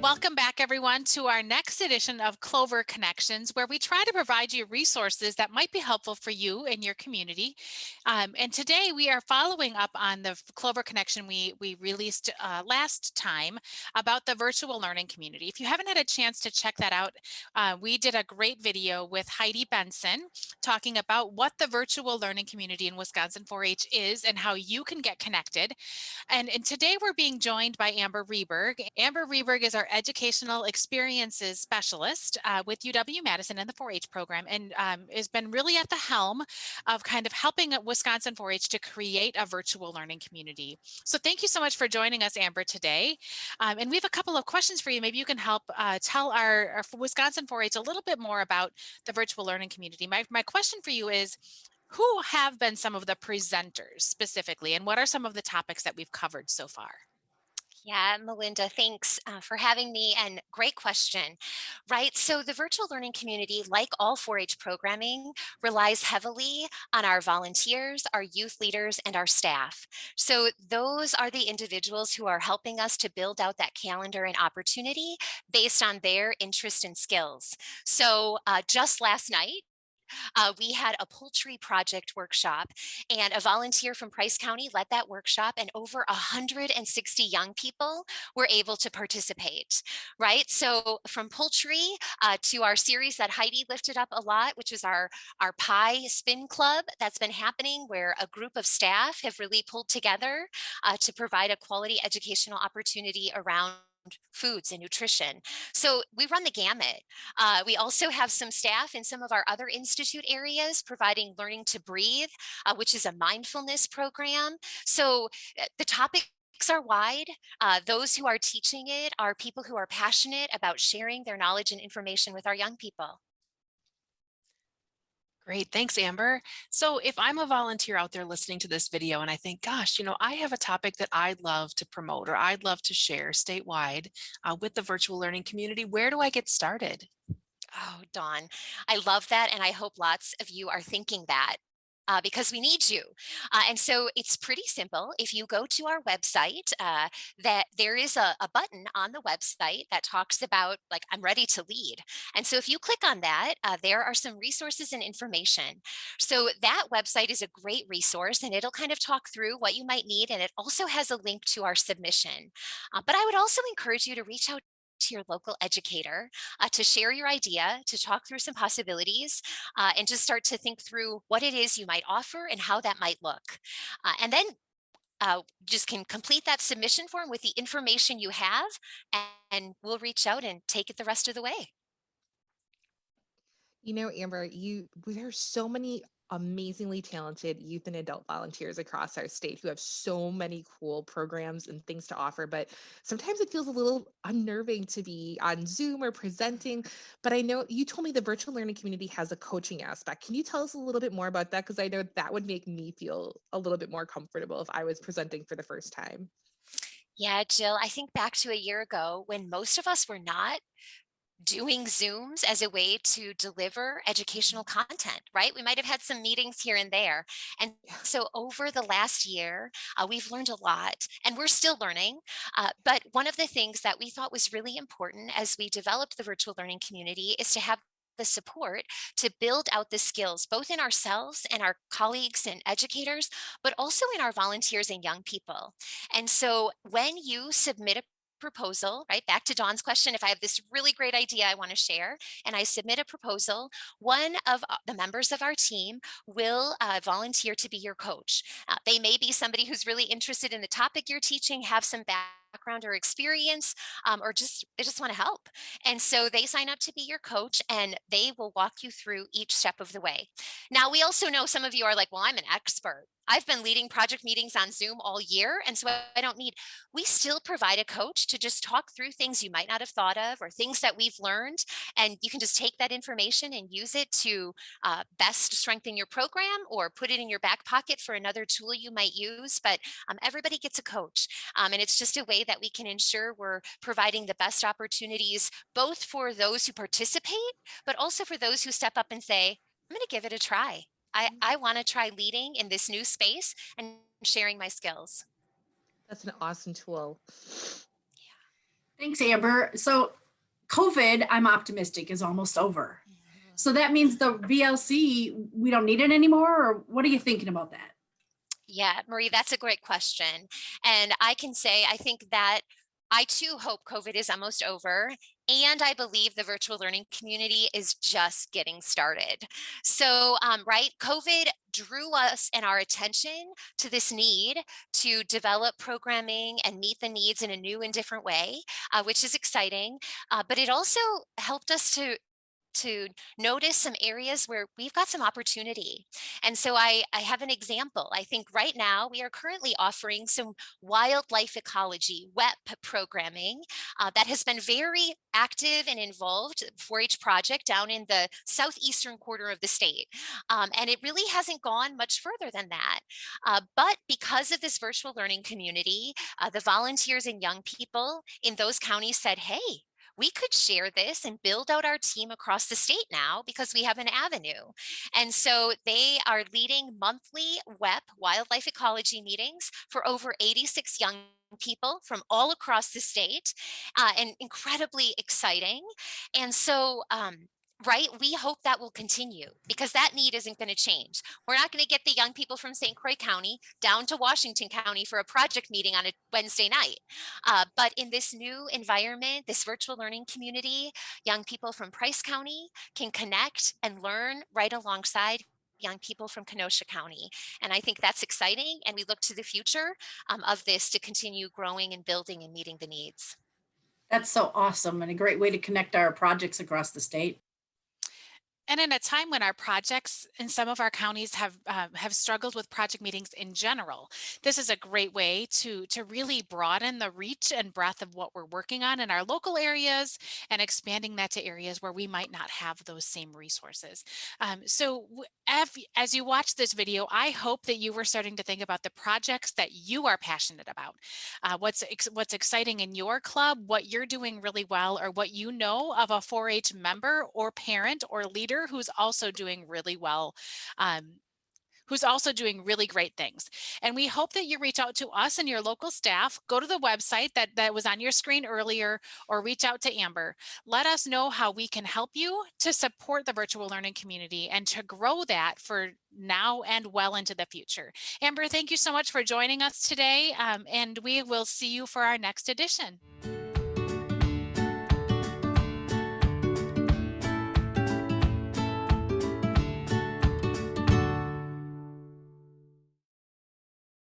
Well, welcome back everyone to our next edition of Clover Connections, where we try to provide you resources that might be helpful for you and your community. And today we are following up on the Clover Connection we released last time about the virtual learning community. If you haven't had a chance to check that out, we did a great video with Heidi Benson talking about what the virtual learning community in Wisconsin 4-H is and how you can get connected. And today we're being joined by Amber Reberg. Amber Reberg is our Educational Experiences Specialist with UW-Madison and the 4-H program, and has been really at the helm of kind of helping Wisconsin 4-H to create a virtual learning community. So thank you so much for joining us, Amber, today. And we have a couple of questions for you. Maybe you can help tell our Wisconsin 4-H a little bit more about the virtual learning community. My question for you is, who have been some of the presenters specifically, and what are some of the topics that we've covered so far? Yeah, Melinda, thanks for having me and great question. Right, so the virtual learning community, like all 4-H programming, relies heavily on our volunteers, our youth leaders, and our staff. So those are the individuals who are helping us to build out that calendar and opportunity based on their interest and skills. So just last night, we had a poultry project workshop, and a volunteer from Price County led that workshop, and over 160 young people were able to participate, right? So from poultry to our series that Heidi lifted up a lot, which is our pie spin club that's been happening, where a group of staff have really pulled together to provide a quality educational opportunity around foods and nutrition. So we run the gamut. We also have some staff in some of our other institute areas providing Learning to Breathe, which is a mindfulness program. So the topics are wide. Those who are teaching it are people who are passionate about sharing their knowledge and information with our young people. Great, thanks, Amber. So if I'm a volunteer out there listening to this video and I think, gosh, I have a topic that I'd love to promote or I'd love to share statewide with the virtual learning community, where do I get started? Oh, Dawn, I love that. And I hope lots of you are thinking that. Because we need you. And so it's pretty simple. If you go to our website, that there is a button on the website that talks about, like, I'm ready to lead. And so if you click on that, there are some resources and information. So that website is a great resource, and it'll kind of talk through what you might need. And it also has a link to our submission. But I would also encourage you to reach out to your local educator to share your idea, to talk through some possibilities, and just start to think through what it is you might offer and how that might look. And then just can complete that submission form with the information you have, and we'll reach out and take it the rest of the way. Amber, there's so many amazingly talented youth and adult volunteers across our state who have so many cool programs and things to offer, but sometimes it feels a little unnerving to be on Zoom or presenting. But I know you told me the virtual learning community has a coaching aspect. Can you tell us a little bit more about that? Because I know that would make me feel a little bit more comfortable if I was presenting for the first time. Yeah, Jill, I think back to a year ago when most of us were not doing Zooms as a way to deliver educational content, right? We might have had some meetings here and there. And so over the last year, we've learned a lot, and we're still learning. But one of the things that we thought was really important as we developed the virtual learning community is to have the support to build out the skills, both in ourselves and our colleagues and educators, but also in our volunteers and young people. And so when you submit a proposal, right? Back to Dawn's question, if I have this really great idea I want to share and I submit a proposal, one of the members of our team will volunteer to be your coach. They may be somebody who's really interested in the topic you're teaching, have some background or experience, or they just want to help. And so they sign up to be your coach, and they will walk you through each step of the way. Now, we also know some of you are like, well, I'm an expert. I've been leading project meetings on Zoom all year, and so I don't need. We still provide a coach to just talk through things you might not have thought of or things that we've learned. And you can just take that information and use it to best strengthen your program or put it in your back pocket for another tool you might use. But everybody gets a coach. And it's just a way that we can ensure we're providing the best opportunities, both for those who participate, but also for those who step up and say, I'm going to give it a try. I want to try leading in this new space and sharing my skills. That's an awesome tool. Thanks, Amber. So COVID, I'm optimistic, is almost over. Mhm. So that means the VLC, we don't need it anymore, or what are you thinking about that? Yeah, Marie, that's a great question. And I can say, I think that I too hope COVID is almost over. And I believe the virtual learning community is just getting started. So, right, COVID drew us and our attention to this need to develop programming and meet the needs in a new and different way, which is exciting. But it also helped us to notice some areas where we've got some opportunity. And so I have an example. I think right now we are currently offering some wildlife ecology WEP programming that has been very active and involved 4-H project down in the southeastern quarter of the state. And it really hasn't gone much further than that. But because of this virtual learning community, the volunteers and young people in those counties said, hey, we could share this and build out our team across the state now because we have an avenue. And so they are leading monthly WEP wildlife ecology meetings for over 86 young people from all across the state, and incredibly exciting. And so, right, we hope that will continue because that need isn't going to change. We're not going to get the young people from St. Croix County down to Washington County for a project meeting on a Wednesday night. But in this new environment, this virtual learning community, young people from Price County can connect and learn right alongside young people from Kenosha County. And I think that's exciting. And we look to the future of this to continue growing and building and meeting the needs. That's so awesome and a great way to connect our projects across the state. And in a time when our projects in some of our counties have struggled with project meetings in general, this is a great way to really broaden the reach and breadth of what we're working on in our local areas and expanding that to areas where we might not have those same resources. As you watch this video, I hope that you were starting to think about the projects that you are passionate about, what's exciting in your club, what you're doing really well, or what you know of a 4-H member or parent or leader who's also doing really well, who's also doing really great things. And we hope that you reach out to us and your local staff, go to the website that was on your screen earlier, or reach out to Amber. Let us know how we can help you to support the virtual learning community and to grow that for now and well into the future. Amber, thank you so much for joining us today. And we will see you for our next edition.